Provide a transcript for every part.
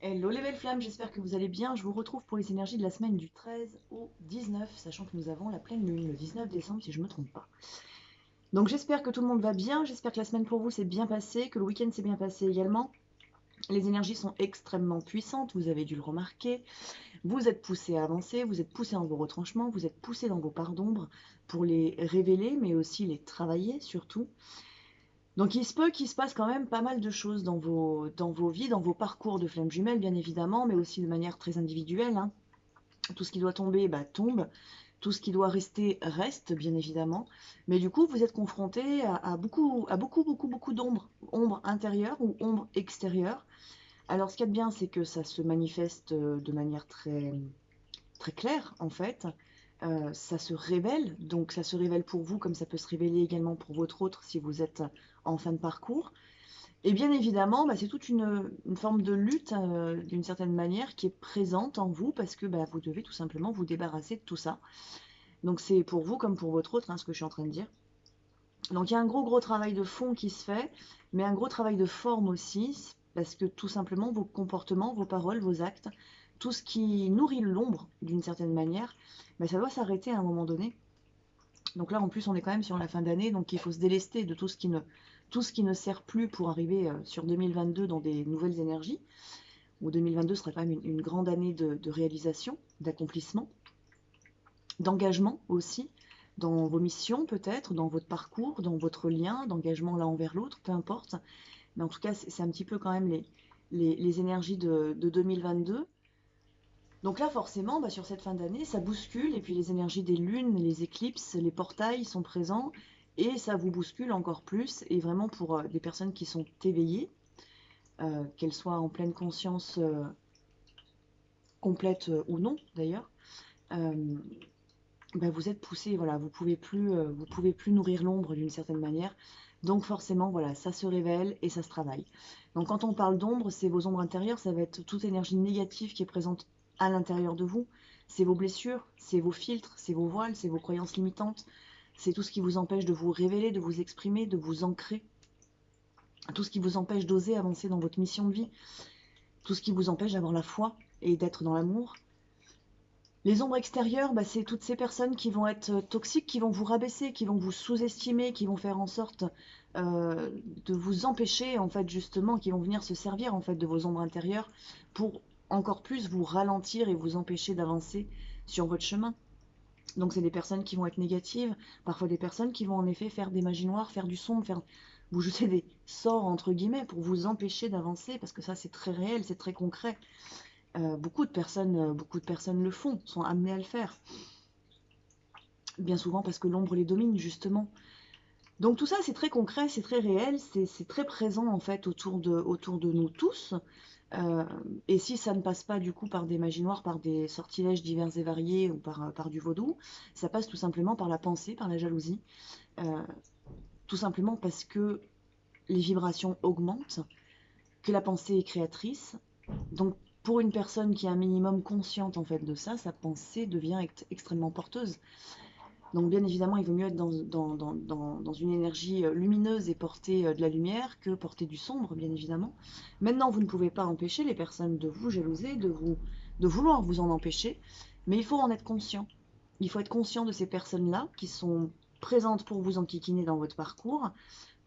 Hello les belles flammes, j'espère que vous allez bien. Je vous retrouve pour les énergies de la semaine du 13 au 19, sachant que nous avons la pleine lune le 19 décembre si je ne me trompe pas. Donc j'espère que tout le monde va bien, j'espère que la semaine pour vous s'est bien passée, que le week-end s'est bien passé également. Les énergies sont extrêmement puissantes, vous avez dû le remarquer. Vous êtes poussé à avancer, vous êtes poussé dans vos retranchements, vous êtes poussé dans vos parts d'ombre pour les révéler, mais aussi les travailler surtout. Donc il se peut qu'il se passe quand même pas mal de choses dans vos vies, dans vos parcours de flammes jumelles bien évidemment, mais aussi de manière très individuelle, hein. Tout ce qui doit tomber, bah, tombe. Tout ce qui doit rester, reste, bien évidemment. Mais du coup, vous êtes confronté à beaucoup d'ombres. Ombres intérieures ou ombres extérieures. Alors, ce qu'il y a de bien, c'est que ça se manifeste de manière très, très claire, en fait. Ça se révèle. Donc, ça se révèle pour vous, comme ça peut se révéler également pour votre autre si vous êtes en fin de parcours. Et bien évidemment, bah, c'est toute une forme de lutte, d'une certaine manière, qui est présente en vous parce que bah, vous devez tout simplement vous débarrasser de tout ça. Donc c'est pour vous comme pour votre autre, hein, ce que je suis en train de dire. Donc il y a un gros travail de fond qui se fait, mais un gros travail de forme aussi, parce que tout simplement vos comportements, vos paroles, vos actes, tout ce qui nourrit l'ombre d'une certaine manière, bah, ça doit s'arrêter à un moment donné. Donc là en plus on est quand même sur la fin d'année, donc il faut se délester de tout ce qui ne sert plus pour arriver sur 2022 dans des nouvelles énergies, où 2022 sera quand même une grande année de réalisation, d'accomplissement, d'engagement aussi, dans vos missions peut-être, dans votre parcours, dans votre lien, d'engagement l'un envers l'autre, peu importe. Mais en tout cas, c'est un petit peu quand même les énergies de 2022. Donc là, forcément, bah, sur cette fin d'année, ça bouscule, et puis les énergies des lunes, les éclipses, les portails sont présents, et ça vous bouscule encore plus, et vraiment pour des personnes qui sont éveillées, qu'elles soient en pleine conscience complète ou non d'ailleurs, euh, bah, vous êtes poussé, voilà, vous pouvez plus nourrir l'ombre d'une certaine manière. Donc forcément, voilà, ça se révèle et ça se travaille. Donc quand on parle d'ombre, c'est vos ombres intérieures, ça va être toute énergie négative qui est présente à l'intérieur de vous. C'est vos blessures, c'est vos filtres, c'est vos voiles, c'est vos croyances limitantes, c'est tout ce qui vous empêche de vous révéler, de vous exprimer, de vous ancrer, tout ce qui vous empêche d'oser avancer dans votre mission de vie, tout ce qui vous empêche d'avoir la foi et d'être dans l'amour. Les ombres extérieures, bah, c'est toutes ces personnes qui vont être toxiques, qui vont vous rabaisser, qui vont vous sous-estimer, qui vont faire en sorte de vous empêcher, en fait, justement, qui vont venir se servir, en fait, de vos ombres intérieures pour encore plus vous ralentir et vous empêcher d'avancer sur votre chemin. Donc, c'est des personnes qui vont être négatives, parfois des personnes qui vont en effet faire des magies noires, faire du sombre, faire vous jeter des sorts, entre guillemets, pour vous empêcher d'avancer, parce que ça, c'est très réel, c'est très concret. Beaucoup de personnes le font, sont amenées à le faire. Bien souvent parce que l'ombre les domine, justement. Donc tout ça, c'est très concret, c'est très réel, c'est très présent, en fait, autour de nous tous. Euh, et si ça ne passe pas, du coup, par des magies noires, par des sortilèges divers et variés, ou par du vaudou, ça passe tout simplement par la pensée, par la jalousie. Euh, Tout simplement parce que les vibrations augmentent, que la pensée est créatrice. Donc, pour une personne qui est un minimum consciente en fait de ça, sa pensée devient extrêmement porteuse. Donc, bien évidemment, il vaut mieux être dans une énergie lumineuse et porter de la lumière que porter du sombre, bien évidemment. Maintenant, vous ne pouvez pas empêcher les personnes de vous jalouser, de vouloir vous en empêcher, mais il faut en être conscient. Il faut être conscient de ces personnes-là qui sont présentes pour vous enquiquiner dans votre parcours,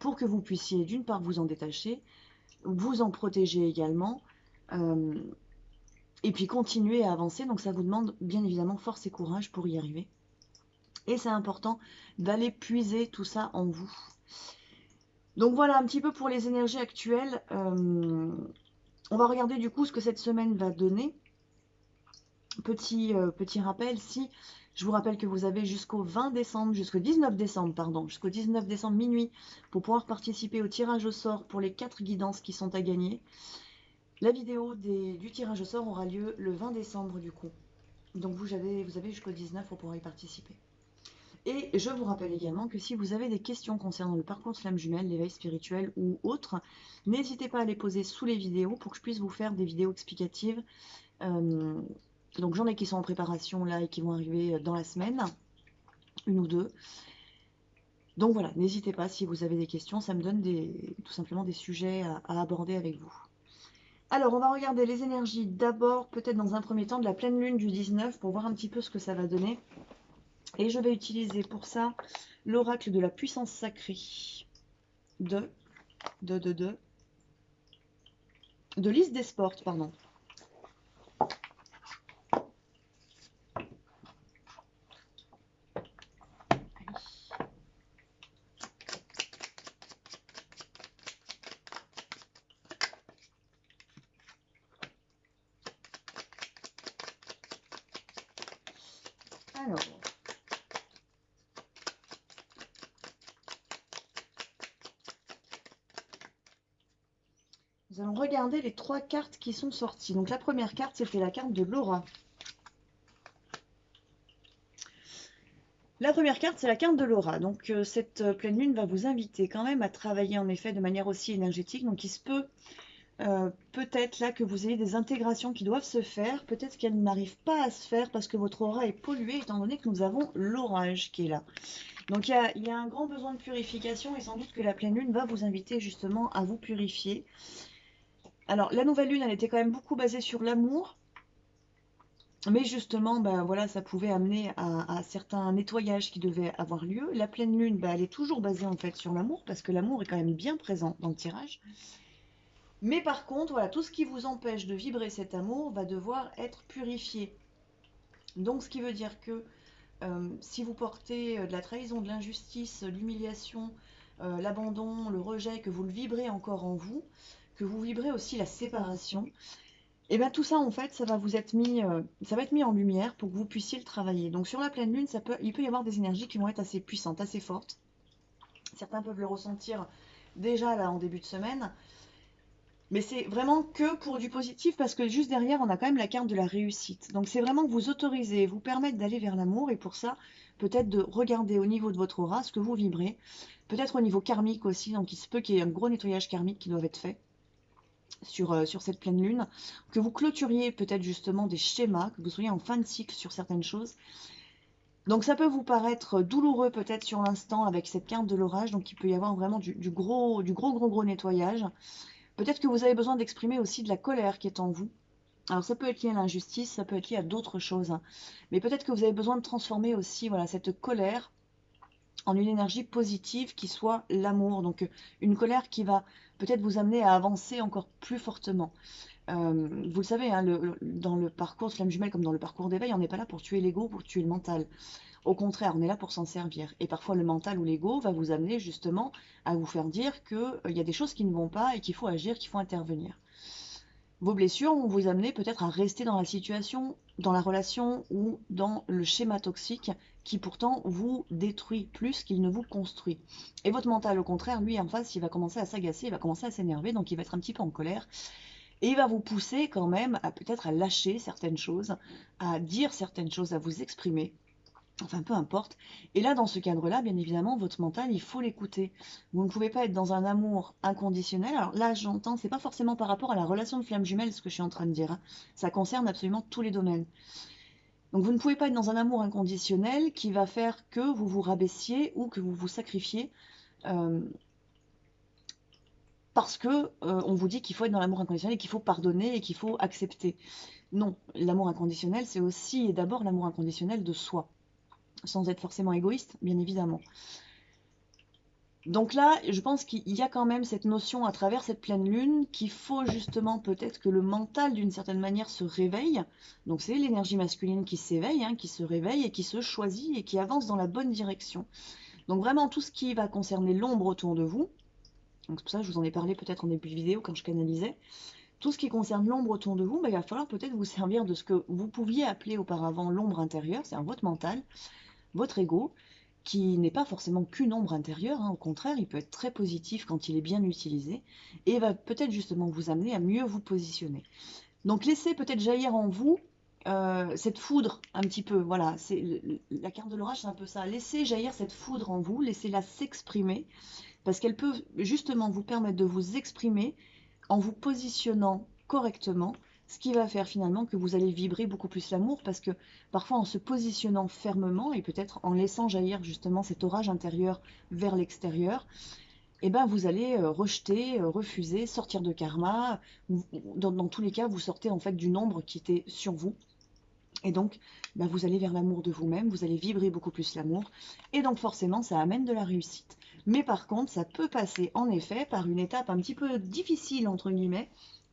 pour que vous puissiez d'une part vous en détacher, vous en protéger également, euh, et puis continuer à avancer. Donc ça vous demande bien évidemment force et courage pour y arriver. Et c'est important d'aller puiser tout ça en vous. Donc voilà un petit peu pour les énergies actuelles. On va regarder du coup ce que cette semaine va donner. Petit rappel, si je vous rappelle que vous avez jusqu'au 20 décembre, jusqu'au 19 décembre, pardon, jusqu'au 19 décembre minuit pour pouvoir participer au tirage au sort pour les 4 guidances qui sont à gagner. La vidéo du tirage au sort aura lieu le 20 décembre du coup. Donc vous avez jusqu'au 19 pour pouvoir y participer. Et je vous rappelle également que si vous avez des questions concernant le parcours de flamme jumelle, l'éveil spirituel ou autre, n'hésitez pas à les poser sous les vidéos pour que je puisse vous faire des vidéos explicatives. Euh, donc j'en ai qui sont en préparation là et qui vont arriver dans la semaine, une ou deux. Donc voilà, n'hésitez pas si vous avez des questions, ça me donne tout simplement des sujets à aborder avec vous. Alors, on va regarder les énergies d'abord, peut-être dans un premier temps, de la pleine lune du 19 pour voir un petit peu ce que ça va donner. Et je vais utiliser pour ça l'oracle de la puissance sacrée de Lys des Sports, pardon. Alors, nous allons regarder les 3 cartes qui sont sorties. Donc la première carte, c'était la carte de l'aura. La première carte, c'est la carte de l'aura. Donc cette pleine lune va vous inviter quand même à travailler en effet de manière aussi énergétique. Donc il se peut peut-être là que vous ayez des intégrations qui doivent se faire. Peut-être qu'elles n'arrivent pas à se faire parce que votre aura est polluée étant donné que nous avons l'orage qui est là. Donc il y a un grand besoin de purification et sans doute que la pleine lune va vous inviter justement à vous purifier. Alors la nouvelle lune, elle était quand même beaucoup basée sur l'amour. Mais justement, ben voilà, ça pouvait amener à certains nettoyages qui devaient avoir lieu. La pleine lune, ben, elle est toujours basée en fait sur l'amour, parce que l'amour est quand même bien présent dans le tirage. Mais par contre, voilà, tout ce qui vous empêche de vibrer cet amour va devoir être purifié. Donc ce qui veut dire que si vous portez de la trahison, de l'injustice, l'humiliation, l'abandon, le rejet, que vous le vibrez encore en vous, que vous vibrez aussi la séparation, et bien tout ça en fait, ça va être mis en lumière pour que vous puissiez le travailler. Donc sur la pleine lune, il peut y avoir des énergies qui vont être assez puissantes, assez fortes. Certains peuvent le ressentir déjà là en début de semaine. Mais c'est vraiment que pour du positif parce que juste derrière, on a quand même la carte de la réussite. Donc c'est vraiment vous autoriser, vous permettre d'aller vers l'amour et pour ça, peut-être de regarder au niveau de votre aura ce que vous vibrez. Peut-être au niveau karmique aussi, donc il se peut qu'il y ait un gros nettoyage karmique qui doit être fait sur cette pleine lune, que vous clôturiez peut-être justement des schémas, que vous soyez en fin de cycle sur certaines choses. Donc ça peut vous paraître douloureux peut-être sur l'instant avec cette carte de l'orage, donc il peut y avoir vraiment du gros nettoyage. Peut-être que vous avez besoin d'exprimer aussi de la colère qui est en vous. Alors ça peut être lié à l'injustice, ça peut être lié à d'autres choses, mais peut-être que vous avez besoin de transformer aussi voilà, cette colère en une énergie positive qui soit l'amour. Donc une colère qui va peut-être vous amener à avancer encore plus fortement. Vous le savez, hein, dans le parcours de flamme jumelle comme dans le parcours d'éveil, on n'est pas là pour tuer l'ego, pour tuer le mental. Au contraire, on est là pour s'en servir. Et parfois, le mental ou l'ego va vous amener justement à vous faire dire qu'il y a des choses qui ne vont pas et qu'il faut agir, qu'il faut intervenir. Vos blessures vont vous amener peut-être à rester dans la situation, dans la relation ou dans le schéma toxique qui pourtant vous détruit plus qu'il ne vous construit. Et votre mental, au contraire, lui, en face, il va commencer à s'agacer, il va commencer à s'énerver, donc il va être un petit peu en colère. Et il va vous pousser quand même à peut-être à lâcher certaines choses, à dire certaines choses, à vous exprimer. Enfin, peu importe. Et là, dans ce cadre-là, bien évidemment, votre mental, il faut l'écouter. Vous ne pouvez pas être dans un amour inconditionnel. Alors là, j'entends, c'est pas forcément par rapport à la relation de flamme jumelle, ce que je suis en train de dire, hein. Ça concerne absolument tous les domaines. Donc vous ne pouvez pas être dans un amour inconditionnel qui va faire que vous vous rabaissiez ou que vous vous sacrifiez euh, parce que on vous dit qu'il faut être dans l'amour inconditionnel et qu'il faut pardonner et qu'il faut accepter. Non, l'amour inconditionnel, c'est aussi et d'abord l'amour inconditionnel de soi, sans être forcément égoïste, bien évidemment. Donc là, je pense qu'il y a quand même cette notion à travers cette pleine lune qu'il faut justement peut-être que le mental d'une certaine manière se réveille. Donc c'est l'énergie masculine qui s'éveille, hein, qui se réveille et qui se choisit et qui avance dans la bonne direction. Donc vraiment tout ce qui va concerner l'ombre autour de vous, donc c'est pour ça que je vous en ai parlé peut-être en début de vidéo quand je canalisais, tout ce qui concerne l'ombre autour de vous, bah, il va falloir peut-être vous servir de ce que vous pouviez appeler auparavant l'ombre intérieure, c'est-à-dire votre mental, votre ego, qui n'est pas forcément qu'une ombre intérieure, hein, au contraire, il peut être très positif quand il est bien utilisé, et va peut-être justement vous amener à mieux vous positionner. Donc laissez peut-être jaillir en vous cette foudre un petit peu, voilà, la carte de l'orage, c'est un peu ça. Laissez jaillir cette foudre en vous, laissez-la s'exprimer, parce qu'elle peut justement vous permettre de vous exprimer en vous positionnant correctement, ce qui va faire finalement que vous allez vibrer beaucoup plus l'amour, parce que parfois en se positionnant fermement et peut-être en laissant jaillir justement cet orage intérieur vers l'extérieur, et ben vous allez rejeter, refuser, sortir de karma. Dans tous les cas, vous sortez en fait du nombre qui était sur vous. Et donc, ben, vous allez vers l'amour de vous-même, vous allez vibrer beaucoup plus l'amour. Et donc forcément, ça amène de la réussite. Mais par contre, ça peut passer en effet par une étape un petit peu difficile, entre guillemets,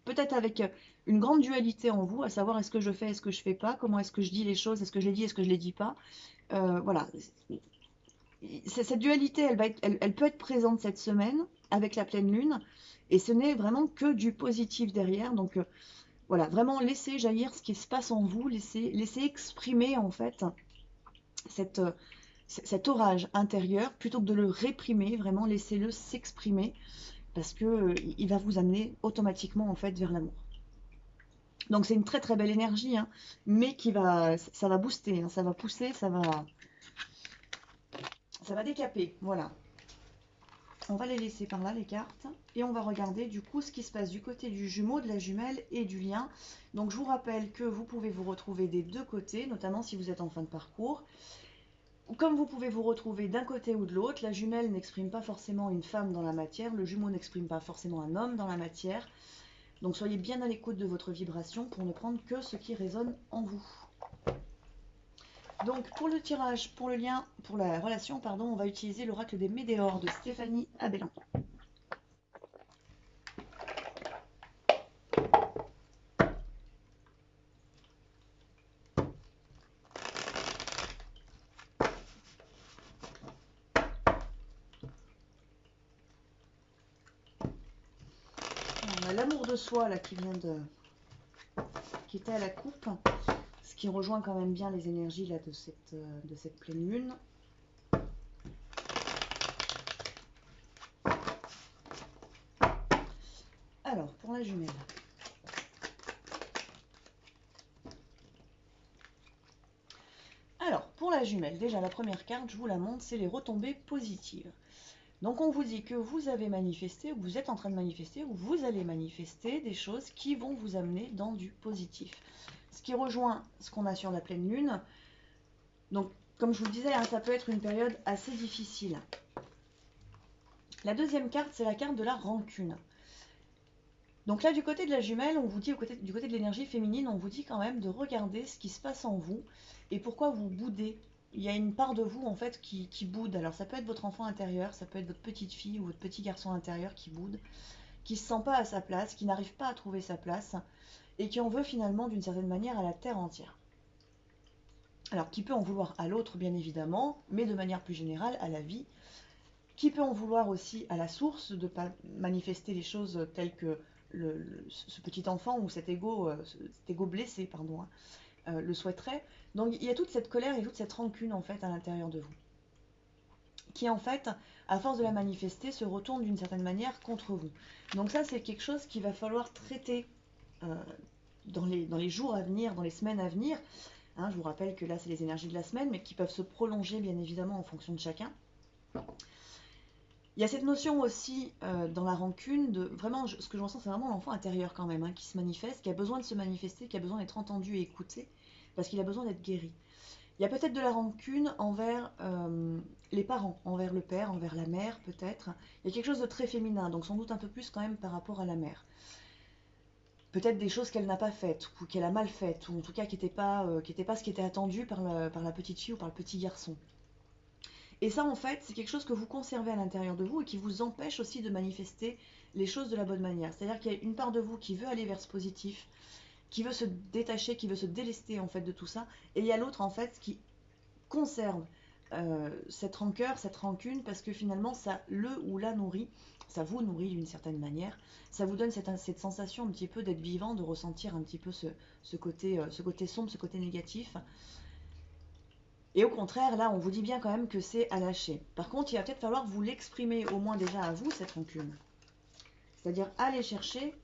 peut-être avec une grande dualité en vous, à savoir est-ce que je fais, est-ce que je fais pas, comment est-ce que je dis les choses, est-ce que je les dis, est-ce que je les dis pas. Voilà. Cette dualité, elle peut être présente cette semaine avec la pleine lune, et ce n'est vraiment que du positif derrière. Donc voilà, vraiment laissez jaillir ce qui se passe en vous, laissez exprimer en fait cette, cet orage intérieur, plutôt que de le réprimer, vraiment laissez-le s'exprimer, parce que il va vous amener automatiquement en fait vers l'amour. Donc c'est une très très belle énergie, hein, mais ça va booster, hein, ça va pousser, ça va décaper, voilà. On va les laisser par là, les cartes, et on va regarder du coup ce qui se passe du côté du jumeau, de la jumelle et du lien. Donc je vous rappelle que vous pouvez vous retrouver des deux côtés, notamment si vous êtes en fin de parcours. Comme vous pouvez vous retrouver d'un côté ou de l'autre, la jumelle n'exprime pas forcément une femme dans la matière, le jumeau n'exprime pas forcément un homme dans la matière. Donc soyez bien à l'écoute de votre vibration pour ne prendre que ce qui résonne en vous. Donc pour le tirage, pour le lien, pour la relation, pardon, on va utiliser l'oracle des Médéors de Stéphanie Abelin. On a l'amour de soi là qui était à la coupe, ce qui rejoint quand même bien les énergies là de cette pleine lune. Alors pour la jumelle. Alors pour la jumelle, déjà la première carte, je vous la montre, c'est les retombées positives. Donc on vous dit que vous avez manifesté, ou vous êtes en train de manifester, ou vous allez manifester des choses qui vont vous amener dans du positif. Ce qui rejoint ce qu'on a sur la pleine lune. Donc comme je vous le disais, hein, ça peut être une période assez difficile. La deuxième carte, c'est la carte de la rancune. Donc là, du côté de la jumelle, on vous dit, du côté de l'énergie féminine, on vous dit quand même de regarder ce qui se passe en vous et pourquoi vous boudez. Il y a une part de vous en fait qui boude. Alors ça peut être votre enfant intérieur, ça peut être votre petite fille ou votre petit garçon intérieur qui boude, qui se sent pas à sa place, qui n'arrive pas à trouver sa place et qui en veut finalement d'une certaine manière à la terre entière. Alors qui peut en vouloir à l'autre bien évidemment, mais de manière plus générale à la vie, qui peut en vouloir aussi à la source de ne pas manifester les choses telles que ce petit enfant ou cet ego blessé, pardon, le souhaiterait. Donc il y a toute cette colère et toute cette rancune en fait à l'intérieur de vous, qui en fait, à force de la manifester, se retourne d'une certaine manière contre vous. Donc ça, c'est quelque chose qu'il va falloir traiter dans les jours à venir, dans les semaines à venir. Hein, je vous rappelle que là, c'est les énergies de la semaine, mais qui peuvent se prolonger bien évidemment en fonction de chacun. Il y a cette notion aussi dans la rancune de vraiment, ce que je ressens, c'est vraiment l'enfant intérieur quand même, hein, qui se manifeste, qui a besoin de se manifester, qui a besoin d'être entendu et écouté, parce qu'il a besoin d'être guéri. Il y a peut-être de la rancune envers les parents, envers le père, envers la mère peut-être. Il y a quelque chose de très féminin, donc sans doute un peu plus quand même par rapport à la mère. Peut-être des choses qu'elle n'a pas faites, ou qu'elle a mal faites, ou en tout cas qui n'étaient pas ce qui était attendu par la petite fille ou par le petit garçon. Et ça, en fait, c'est quelque chose que vous conservez à l'intérieur de vous et qui vous empêche aussi de manifester les choses de la bonne manière. C'est-à-dire qu'il y a une part de vous qui veut aller vers ce positif, qui veut se détacher, qui veut se délester en fait de tout ça, et il y a l'autre en fait qui conserve cette rancœur, cette rancune, parce que finalement ça le ou la nourrit, ça vous nourrit d'une certaine manière, ça vous donne cette sensation un petit peu d'être vivant, de ressentir un petit peu ce côté sombre, ce côté négatif. Et au contraire, là, on vous dit bien quand même que c'est à lâcher. Par contre, il va peut-être falloir vous l'exprimer, au moins déjà à vous, cette rancune. C'est-à-dire aller chercher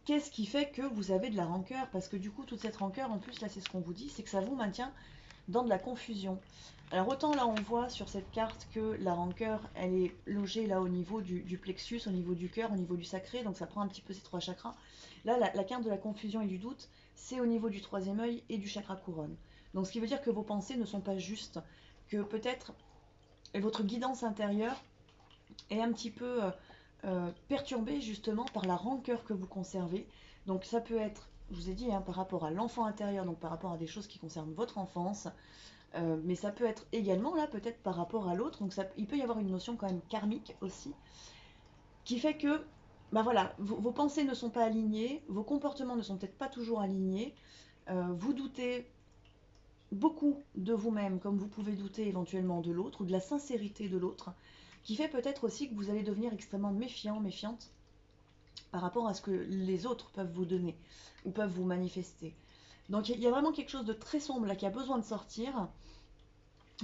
qu'est-ce qui fait que vous avez de la rancœur. Parce que du coup, toute cette rancœur, en plus, là, c'est ce qu'on vous dit, c'est que ça vous maintient dans de la confusion. Alors autant là, on voit sur cette carte que la rancœur, elle est logée là au niveau du plexus, au niveau du cœur, au niveau du sacré, donc ça prend un petit peu ces trois chakras. Là, la carte de la confusion et du doute, c'est au niveau du troisième œil et du chakra couronne. Donc ce qui veut dire que vos pensées ne sont pas justes, que peut-être votre guidance intérieure est un petit peu perturbé justement par la rancœur que vous conservez. Donc ça peut être, je vous ai dit, hein, par rapport à l'enfant intérieur, donc par rapport à des choses qui concernent votre enfance, mais ça peut être également là peut-être par rapport à l'autre, donc ça, il peut y avoir une notion quand même karmique aussi, qui fait que bah voilà, vos pensées ne sont pas alignées, vos comportements ne sont peut-être pas toujours alignés, vous doutez beaucoup de vous-même, comme vous pouvez douter éventuellement de l'autre, ou de la sincérité de l'autre, qui fait peut-être aussi que vous allez devenir extrêmement méfiant, méfiante, par rapport à ce que les autres peuvent vous donner, ou peuvent vous manifester. Donc il y a vraiment quelque chose de très sombre là qui a besoin de sortir.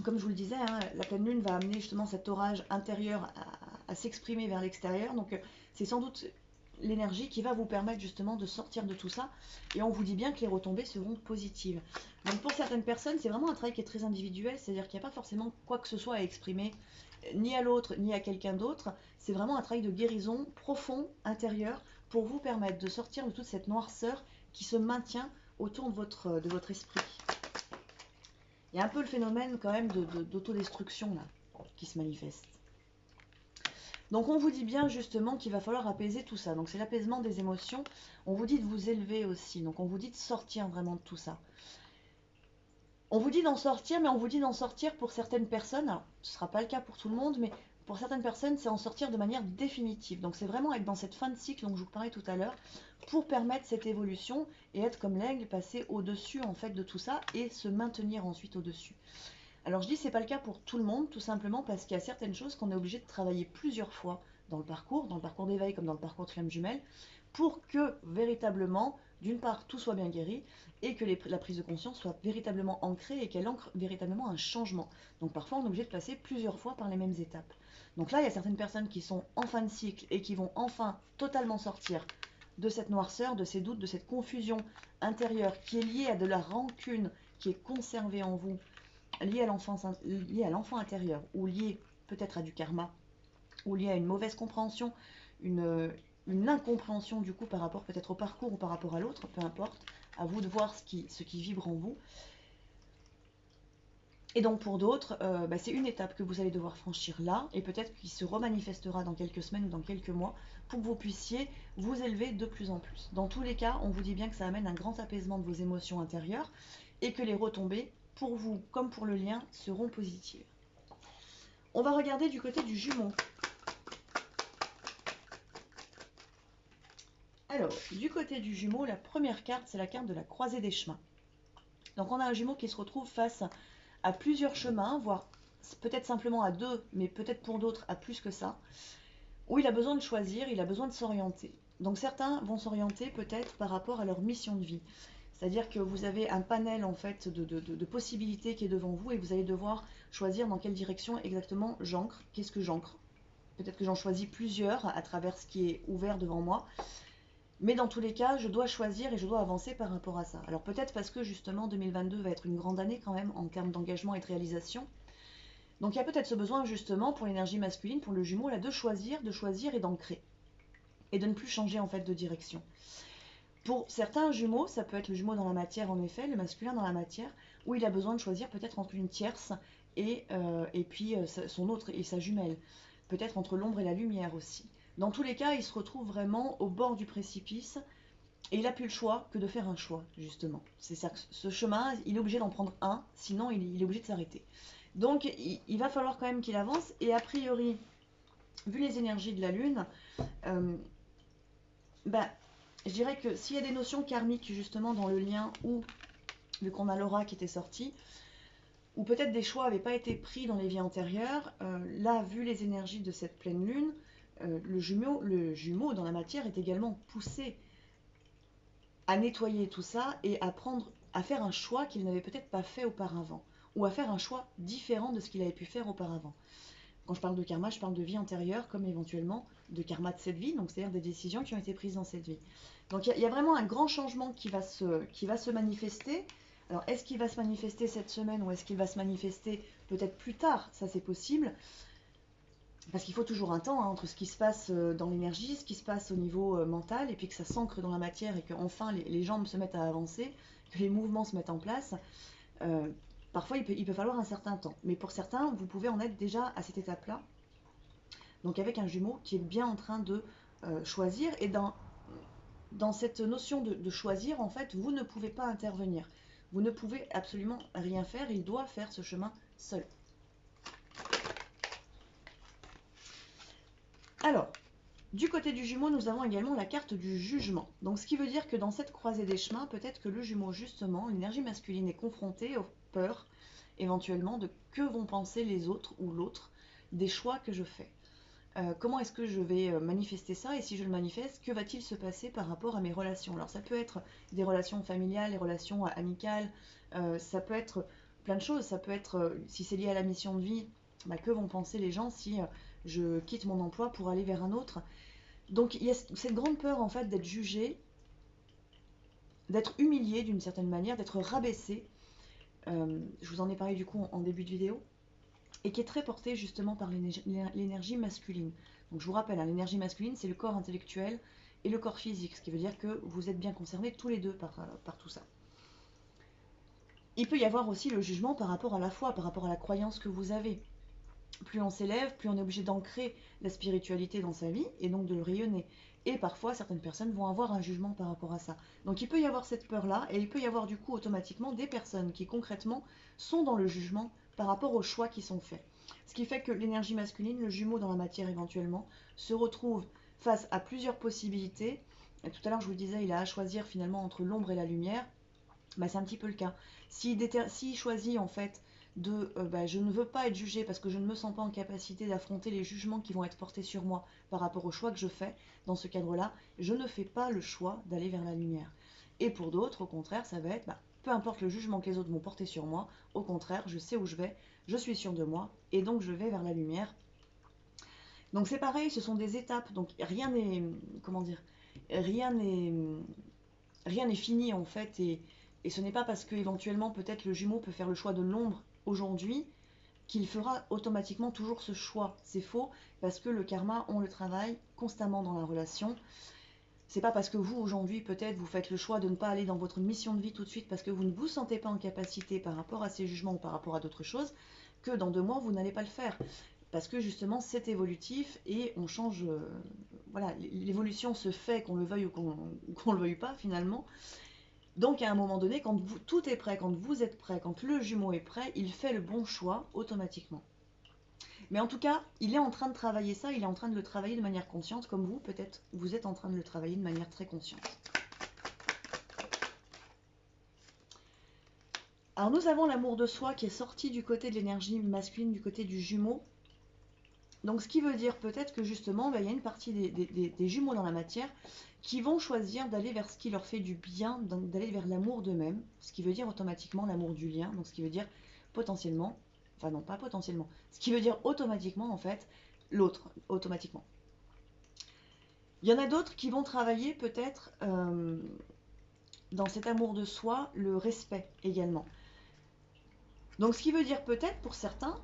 Comme je vous le disais, hein, la pleine lune va amener justement cet orage intérieur à s'exprimer vers l'extérieur. Donc c'est sans doute l'énergie qui va vous permettre justement de sortir de tout ça. Et on vous dit bien que les retombées seront positives. Donc pour certaines personnes, c'est vraiment un travail qui est très individuel, c'est-à-dire qu'il n'y a pas forcément quoi que ce soit à exprimer, ni à l'autre, ni à quelqu'un d'autre. C'est vraiment un travail de guérison profond, intérieur, pour vous permettre de sortir de toute cette noirceur qui se maintient autour de votre esprit. Il y a un peu le phénomène quand même d'autodestruction là, qui se manifeste. Donc on vous dit bien justement qu'il va falloir apaiser tout ça. Donc c'est l'apaisement des émotions. On vous dit de vous élever aussi. Donc on vous dit de sortir vraiment de tout ça. On vous dit d'en sortir, mais on vous dit d'en sortir pour certaines personnes. Alors, ce ne sera pas le cas pour tout le monde, mais pour certaines personnes, c'est en sortir de manière définitive. Donc c'est vraiment être dans cette fin de cycle dont je vous parlais tout à l'heure, pour permettre cette évolution et être comme l'aigle, passer au-dessus en fait de tout ça et se maintenir ensuite au-dessus. Alors je dis c'est pas le cas pour tout le monde, tout simplement parce qu'il y a certaines choses qu'on est obligé de travailler plusieurs fois dans le parcours d'éveil comme dans le parcours de flamme jumelle, pour que véritablement, d'une part, tout soit bien guéri, et que la prise de conscience soit véritablement ancrée et qu'elle ancre véritablement un changement. Donc parfois on est obligé de passer plusieurs fois par les mêmes étapes. Donc là il y a certaines personnes qui sont en fin de cycle et qui vont enfin totalement sortir de cette noirceur, de ces doutes, de cette confusion intérieure qui est liée à de la rancune qui est conservée en vous, lié à l'enfant intérieur, ou lié peut-être à du karma, ou lié à une mauvaise compréhension, une, une incompréhension du coup par rapport peut-être au parcours ou par rapport à l'autre, peu importe, à vous de voir ce qui vibre en vous. Et donc pour d'autres, c'est une étape que vous allez devoir franchir là, et peut-être qu'il se remanifestera dans quelques semaines ou dans quelques mois, pour que vous puissiez vous élever de plus en plus. Dans tous les cas, on vous dit bien que ça amène un grand apaisement de vos émotions intérieures, et que les retombées, pour vous comme pour le lien, seront positives. On va regarder du côté du jumeau. Alors, du côté du jumeau, la première carte, c'est la carte de la croisée des chemins. Donc on a un jumeau qui se retrouve face à plusieurs chemins, voire peut-être simplement à deux, mais peut-être pour d'autres à plus que ça, où il a besoin de choisir, il a besoin de s'orienter. Donc certains vont s'orienter peut-être par rapport à leur mission de vie. C'est-à-dire que vous avez un panel en fait de possibilités qui est devant vous et vous allez devoir choisir dans quelle direction exactement j'ancre. Qu'est-ce que j'ancre? Peut-être que j'en choisis plusieurs à travers ce qui est ouvert devant moi. Mais dans tous les cas, je dois choisir et je dois avancer par rapport à ça. Alors peut-être parce que justement 2022 va être une grande année quand même en termes d'engagement et de réalisation. Donc il y a peut-être ce besoin justement pour l'énergie masculine, pour le jumeau, là, de choisir et d'ancrer. Et de ne plus changer en fait de direction. Pour certains jumeaux, ça peut être le jumeau dans la matière en effet, le masculin dans la matière, où il a besoin de choisir peut-être entre une tierce et puis son autre et sa jumelle. Peut-être entre l'ombre et la lumière aussi. Dans tous les cas, il se retrouve vraiment au bord du précipice et il n'a plus le choix que de faire un choix, justement. C'est ça, ce chemin, il est obligé d'en prendre un, sinon il est obligé de s'arrêter. Donc il va falloir quand même qu'il avance et a priori, vu les énergies de la Lune, euh, je dirais que s'il y a des notions karmiques justement dans le lien ou, vu qu'on a l'aura qui était sortie, ou peut-être des choix n'avaient pas été pris dans les vies antérieures, là, vu les énergies de cette pleine lune, le jumeau dans la matière est également poussé à nettoyer tout ça et à faire un choix qu'il n'avait peut-être pas fait auparavant, ou à faire un choix différent de ce qu'il avait pu faire auparavant. Quand je parle de karma, je parle de vie antérieure, comme éventuellement de karma de cette vie, donc c'est-à-dire des décisions qui ont été prises dans cette vie. Donc il y a vraiment un grand changement qui va se manifester. Alors est-ce qu'il va se manifester cette semaine ou est-ce qu'il va se manifester peut-être plus tard? Ça c'est possible. Parce qu'il faut toujours un temps entre ce qui se passe dans l'énergie, ce qui se passe au niveau mental, et puis que ça s'ancre dans la matière et qu'enfin les jambes se mettent à avancer, que les mouvements se mettent en place. Euh, Parfois il peut falloir un certain temps. Mais pour certains, vous pouvez en être déjà à cette étape-là. Donc avec un jumeau qui est bien en train de choisir, et dans cette notion de choisir, en fait, vous ne pouvez pas intervenir. Vous ne pouvez absolument rien faire, il doit faire ce chemin seul. Alors, du côté du jumeau, nous avons également la carte du jugement. Donc ce qui veut dire que dans cette croisée des chemins, peut-être que le jumeau, justement, l'énergie masculine est confrontée aux peurs, éventuellement, de que vont penser les autres ou l'autre des choix que je fais. Comment est-ce que je vais manifester ça, et si je le manifeste, que va-t-il se passer par rapport à mes relations? Alors ça peut être des relations familiales, des relations amicales, ça peut être plein de choses, ça peut être, si c'est lié à la mission de vie, bah, que vont penser les gens si je quitte mon emploi pour aller vers un autre? Donc il y a cette grande peur en fait d'être jugé, d'être humilié d'une certaine manière, d'être rabaissé, je vous en ai parlé du coup en début de vidéo, et qui est très portée justement par l'énergie masculine. Donc je vous rappelle, hein, l'énergie masculine, c'est le corps intellectuel et le corps physique, ce qui veut dire que vous êtes bien concernés tous les deux par tout ça. Il peut y avoir aussi le jugement par rapport à la foi, par rapport à la croyance que vous avez. Plus on s'élève, plus on est obligé d'ancrer la spiritualité dans sa vie et donc de le rayonner. Et parfois, certaines personnes vont avoir un jugement par rapport à ça. Donc il peut y avoir cette peur-là, et il peut y avoir du coup automatiquement des personnes qui concrètement sont dans le jugement par rapport aux choix qui sont faits. Ce qui fait que l'énergie masculine, le jumeau dans la matière éventuellement, se retrouve face à plusieurs possibilités. Et tout à l'heure, je vous disais, il a à choisir finalement entre l'ombre et la lumière. Bah, c'est un petit peu le cas. S'il choisit en fait bah, je ne veux pas être jugé parce que je ne me sens pas en capacité d'affronter les jugements qui vont être portés sur moi par rapport au choix que je fais, dans ce cadre-là, je ne fais pas le choix d'aller vers la lumière. Et pour d'autres, au contraire, ça va être, bah, peu importe le jugement que les autres vont porter sur moi, au contraire, je sais où je vais, je suis sûr de moi, et donc je vais vers la lumière. Donc c'est pareil, ce sont des étapes, donc rien n'est, comment dire, rien n'est rien n'est fini en fait, et ce n'est pas parce que éventuellement peut-être le jumeau peut faire le choix de l'ombre aujourd'hui qu'il fera automatiquement toujours ce choix. C'est faux, parce que le karma, on le travaille constamment dans la relation. C'est pas parce que vous aujourd'hui peut-être vous faites le choix de ne pas aller dans votre mission de vie tout de suite parce que vous ne vous sentez pas en capacité par rapport à ces jugements ou par rapport à d'autres choses, que dans 2 mois vous n'allez pas le faire. Parce que justement c'est évolutif et on change, voilà, l'évolution se fait qu'on le veuille ou qu'on le veuille pas finalement. Donc à un moment donné, quand tout est prêt, quand vous êtes prêt, quand le jumeau est prêt, il fait le bon choix automatiquement. Mais en tout cas, il est en train de travailler ça, il est en train de le travailler de manière consciente, comme vous, peut-être, vous êtes en train de le travailler de manière très consciente. Alors nous avons l'amour de soi qui est sorti du côté de l'énergie masculine, du côté du jumeau. Donc ce qui veut dire peut-être que justement, il y a une partie des jumeaux dans la matière qui vont choisir d'aller vers ce qui leur fait du bien, d'aller vers l'amour d'eux-mêmes, ce qui veut dire automatiquement l'amour du lien, donc ce qui veut dire potentiellement, enfin non pas potentiellement, ce qui veut dire automatiquement en fait l'autre, automatiquement. Il y en a d'autres qui vont travailler peut-être dans cet amour de soi, le respect également. Donc ce qui veut dire peut-être pour certains,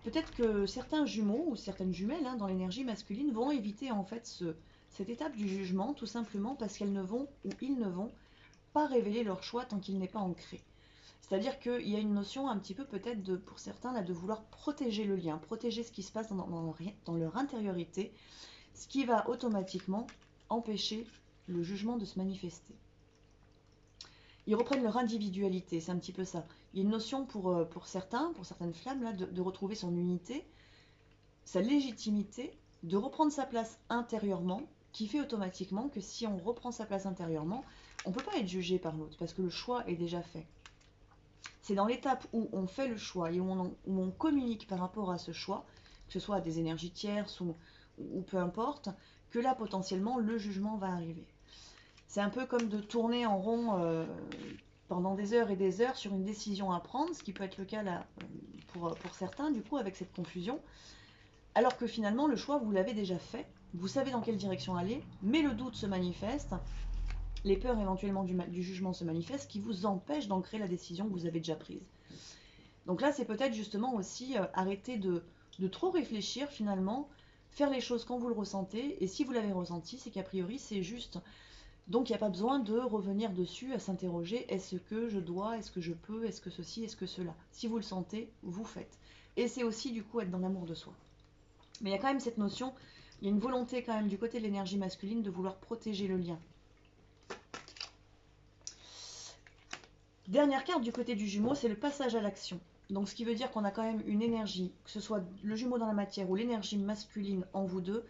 peut-être que certains jumeaux ou certaines jumelles dans l'énergie masculine vont éviter en fait cette étape du jugement tout simplement parce qu'elles ne vont ou ils ne vont pas révéler leur choix tant qu'il n'est pas ancré. C'est-à-dire qu'il y a une notion un petit peu peut-être pour certains là, de vouloir protéger le lien, protéger ce qui se passe dans leur intériorité, ce qui va automatiquement empêcher le jugement de se manifester. Ils reprennent leur individualité, c'est un petit peu ça. Il y a une notion pour certains, pour certaines flammes, là, de retrouver son unité, sa légitimité, de reprendre sa place intérieurement, qui fait automatiquement que si on reprend sa place intérieurement, on ne peut pas être jugé par l'autre, parce que le choix est déjà fait. C'est dans l'étape où on fait le choix et où on communique par rapport à ce choix, que ce soit à des énergies tierces ou peu importe, que là potentiellement le jugement va arriver. C'est un peu comme de tourner en rond pendant des heures et des heures sur une décision à prendre, ce qui peut être le cas là pour certains, du coup, avec cette confusion. Alors que finalement, le choix, vous l'avez déjà fait, vous savez dans quelle direction aller, mais le doute se manifeste, les peurs éventuellement du jugement se manifestent, ce qui vous empêche d'ancrer la décision que vous avez déjà prise. Donc là, c'est peut-être justement aussi arrêter de trop réfléchir finalement, faire les choses quand vous le ressentez, et si vous l'avez ressenti, c'est qu'a priori, c'est juste. Donc il n'y a pas besoin de revenir dessus, à s'interroger, est-ce que je dois, est-ce que je peux, est-ce que ceci, est-ce que cela. Si vous le sentez, vous faites. Et c'est aussi du coup être dans l'amour de soi. Mais il y a quand même cette notion, il y a une volonté quand même du côté de l'énergie masculine de vouloir protéger le lien. Dernière carte du côté du Jumeau, c'est le passage à l'action. Donc ce qui veut dire qu'on a quand même une énergie, que ce soit le Jumeau dans la matière ou l'énergie masculine en vous deux,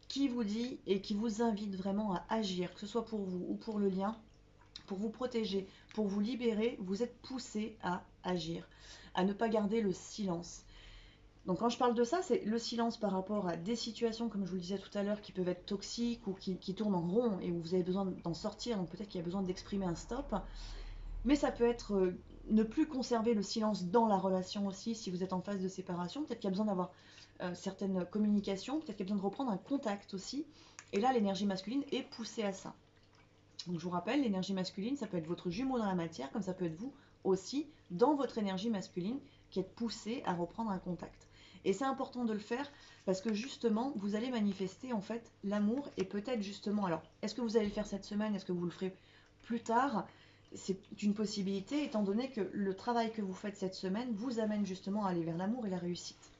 qui vous dit et qui vous invite vraiment à agir, que ce soit pour vous ou pour le lien, pour vous protéger, pour vous libérer, vous êtes poussé à agir, à ne pas garder le silence. Donc quand je parle de ça, c'est le silence par rapport à des situations, comme je vous le disais tout à l'heure, qui peuvent être toxiques ou qui tournent en rond et où vous avez besoin d'en sortir, donc peut-être qu'il y a besoin d'exprimer un stop. Mais ça peut être ne plus conserver le silence dans la relation aussi, si vous êtes en phase de séparation. Peut-être qu'il y a besoin d'avoir certaines communications, peut-être qu'il y a besoin de reprendre un contact aussi. Et là, l'énergie masculine est poussée à ça. Donc je vous rappelle, l'énergie masculine, ça peut être votre jumeau dans la matière, comme ça peut être vous aussi, dans votre énergie masculine, qui est poussée à reprendre un contact. Et c'est important de le faire parce que justement, vous allez manifester en fait l'amour et peut-être justement, alors, est-ce que vous allez le faire cette semaine, est-ce que vous le ferez plus tard? C'est une possibilité étant donné que le travail que vous faites cette semaine vous amène justement à aller vers l'amour et la réussite.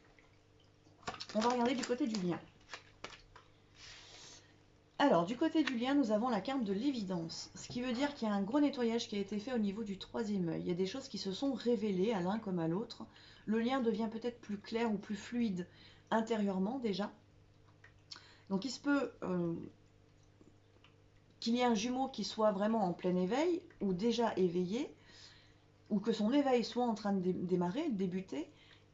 On va regarder du côté du lien. Alors, du côté du lien, nous avons la carte de l'évidence, ce qui veut dire qu'il y a un gros nettoyage qui a été fait au niveau du troisième œil. Il y a des choses qui se sont révélées à l'un comme à l'autre. Le lien devient peut-être plus clair ou plus fluide intérieurement déjà. Donc, il se peut qu'il y ait un jumeau qui soit vraiment en plein éveil ou déjà éveillé, ou que son éveil soit en train de démarrer, de débuter,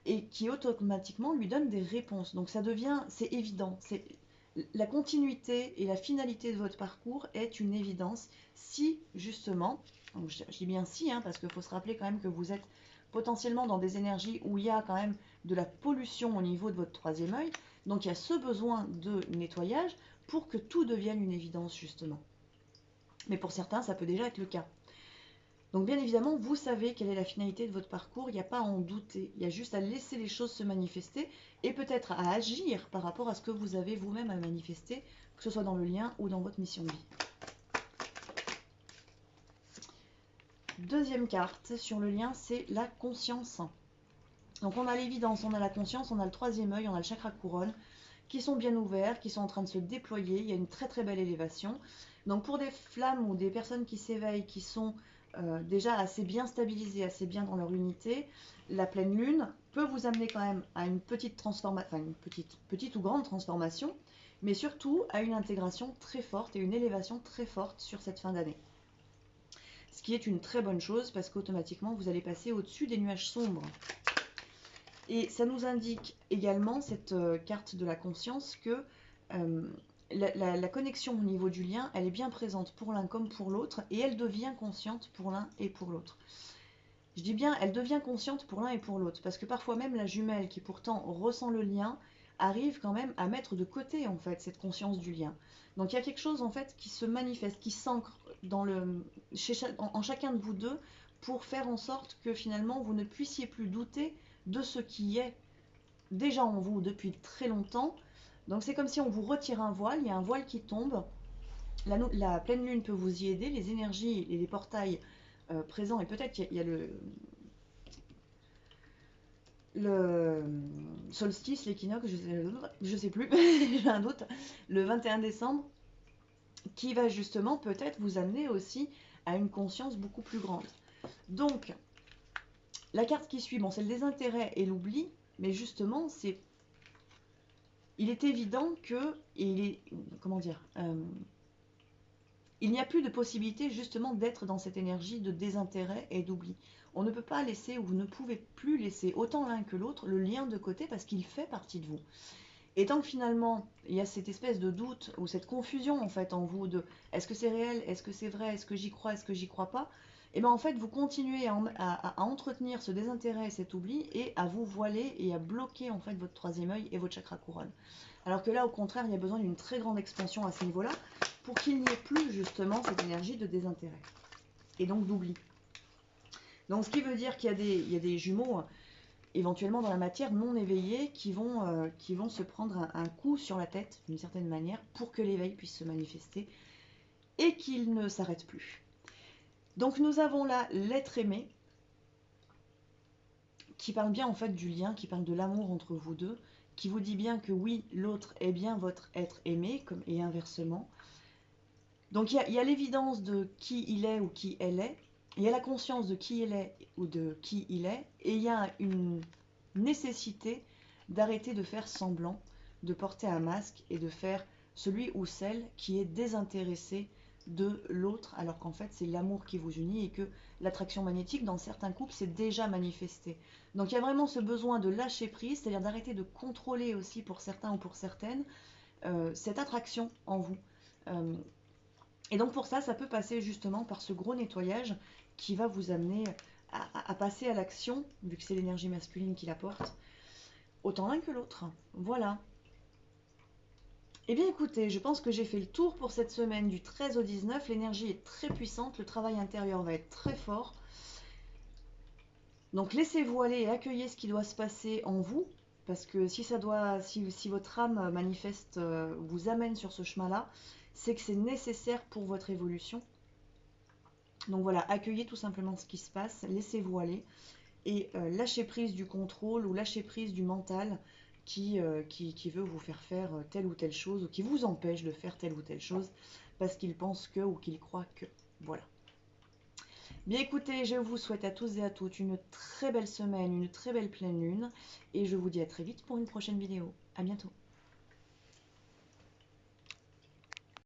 et qui automatiquement lui donne des réponses. Donc, ça devient, c'est évident, c'est la continuité et la finalité de votre parcours est une évidence si justement, donc je dis bien si, parce qu'il faut se rappeler quand même que vous êtes potentiellement dans des énergies où il y a quand même de la pollution au niveau de votre troisième œil, donc il y a ce besoin de nettoyage pour que tout devienne une évidence justement. Mais pour certains, ça peut déjà être le cas. Donc bien évidemment, vous savez quelle est la finalité de votre parcours, il n'y a pas à en douter, il y a juste à laisser les choses se manifester et peut-être à agir par rapport à ce que vous avez vous-même à manifester, que ce soit dans le lien ou dans votre mission de vie. Deuxième carte sur le lien, c'est la conscience. Donc on a l'évidence, on a la conscience, on a le troisième œil, on a le chakra couronne, qui sont bien ouverts, qui sont en train de se déployer, il y a une très très belle élévation. Donc pour des flammes ou des personnes qui s'éveillent, qui sont déjà assez bien stabilisées, assez bien dans leur unité, la pleine lune peut vous amener quand même à une petite transformation, enfin une petite ou grande transformation, mais surtout à une intégration très forte et une élévation très forte sur cette fin d'année. Ce qui est une très bonne chose parce qu'automatiquement vous allez passer au-dessus des nuages sombres. Et ça nous indique également, cette carte de la conscience, que la connexion au niveau du lien, elle est bien présente pour l'un comme pour l'autre, et elle devient consciente pour l'un et pour l'autre. Je dis bien, elle devient consciente pour l'un et pour l'autre, parce que parfois même la jumelle, qui pourtant ressent le lien, arrive quand même à mettre de côté en fait cette conscience du lien. Donc il y a quelque chose en fait qui se manifeste, qui s'ancre en chacun de vous deux, pour faire en sorte que finalement vous ne puissiez plus douter de ce qui est déjà en vous depuis très longtemps. Donc c'est comme si on vous retire un voile, il y a un voile qui tombe, la pleine lune peut vous y aider, les énergies et les portails présents, et peut-être qu'il y a le solstice, l'équinoxe, je sais plus, j'ai un doute, le 21 décembre, qui va justement peut-être vous amener aussi à une conscience beaucoup plus grande. Donc, la carte qui suit, bon, c'est le désintérêt et l'oubli, mais justement, il est évident que, il n'y a plus de possibilité justement d'être dans cette énergie de désintérêt et d'oubli. On ne peut pas laisser, ou vous ne pouvez plus laisser, autant l'un que l'autre, le lien de côté parce qu'il fait partie de vous. Et tant que finalement, il y a cette espèce de doute ou cette confusion en fait en vous de est-ce que c'est réel, est-ce que c'est vrai, est-ce que j'y crois, est-ce que j'y crois pas, et bien en fait vous continuez à entretenir ce désintérêt et cet oubli et à vous voiler et à bloquer en fait votre troisième œil et votre chakra couronne. Alors que là au contraire il y a besoin d'une très grande expansion à ce niveau-là pour qu'il n'y ait plus justement cette énergie de désintérêt et donc d'oubli. Donc ce qui veut dire qu'il y a des jumeaux éventuellement dans la matière non éveillés qui vont se prendre un coup sur la tête d'une certaine manière pour que l'éveil puisse se manifester et qu'il ne s'arrête plus. Donc nous avons là l'être aimé qui parle bien en fait du lien, qui parle de l'amour entre vous deux, qui vous dit bien que oui, l'autre est bien votre être aimé, comme, et inversement. Donc il y a l'évidence de qui il est ou qui elle est, il y a la conscience de qui elle est ou de qui il est, et il y a une nécessité d'arrêter de faire semblant, de porter un masque et de faire celui ou celle qui est désintéressé de l'autre, alors qu'en fait c'est l'amour qui vous unit et que l'attraction magnétique dans certains couples s'est déjà manifestée. Donc il y a vraiment ce besoin de lâcher prise, c'est-à-dire d'arrêter de contrôler aussi pour certains ou pour certaines cette attraction en vous. Euh, et donc pour ça, ça peut passer justement par ce gros nettoyage qui va vous amener à passer à l'action, vu que c'est l'énergie masculine qui l'apporte, autant l'un que l'autre. Voilà. Eh bien écoutez, je pense que j'ai fait le tour pour cette semaine du 13 au 19. L'énergie est très puissante, le travail intérieur va être très fort. Donc laissez-vous aller et accueillez ce qui doit se passer en vous, parce que si votre âme manifeste vous amène sur ce chemin-là, c'est que c'est nécessaire pour votre évolution. Donc voilà, accueillez tout simplement ce qui se passe, laissez-vous aller et lâchez prise du contrôle ou lâchez prise du mental qui veut vous faire faire telle ou telle chose ou qui vous empêche de faire telle ou telle chose parce qu'il pense que ou qu'il croit que. Voilà. Bien écoutez, je vous souhaite à tous et à toutes une très belle semaine, une très belle pleine lune et je vous dis à très vite pour une prochaine vidéo. À bientôt.